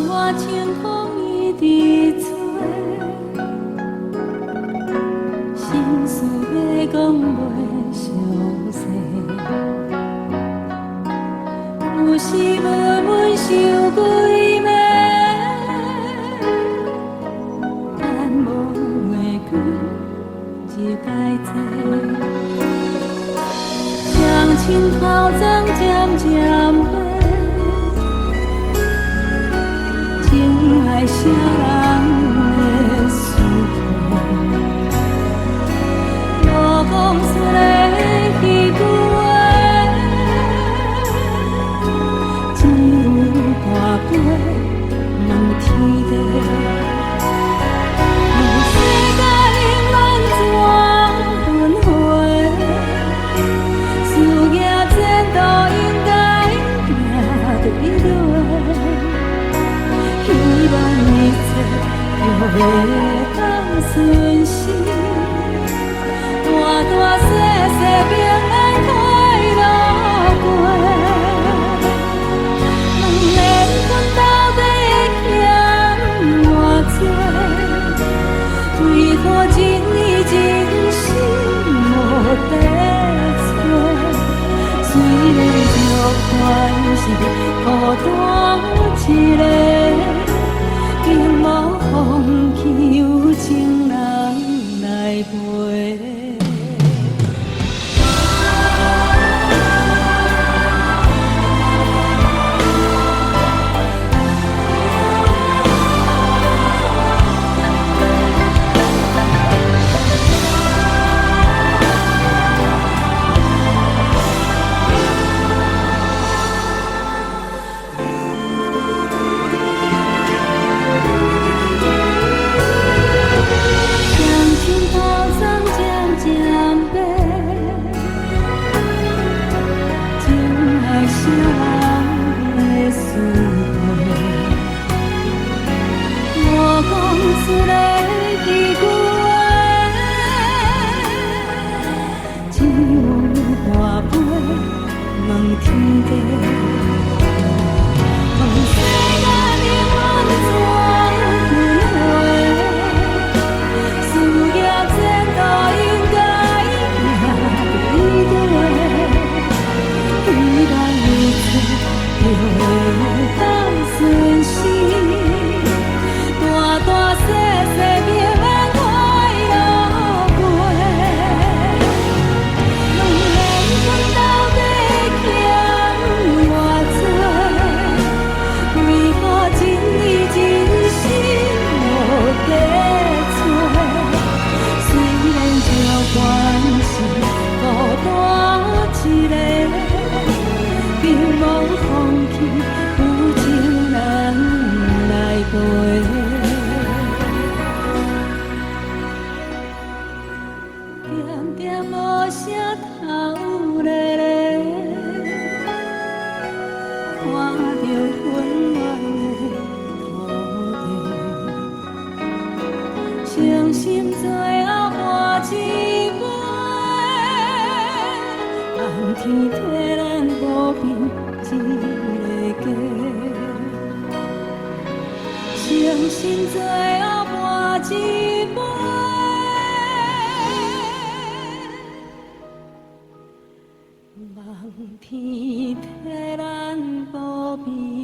我清风一直吹，心事要讲袂详细，有时无问想几暝，但无话讲日该多，将情头鬃渐渐飞。情爱啥人会输破？若讲出来彼句话，只有大杯问天地。世界冷暖怎轮回？事业前途应该行对落。希望一切就会当顺时，大大小小平安快乐过。两个阮到底会欠偌多？为何一年真心无地找？虽然这款是孤单一个。并无放弃，有情人来陪。伤心最后换一杯，红天替咱无边一个家。伤心最后换一杯，红天替咱无边。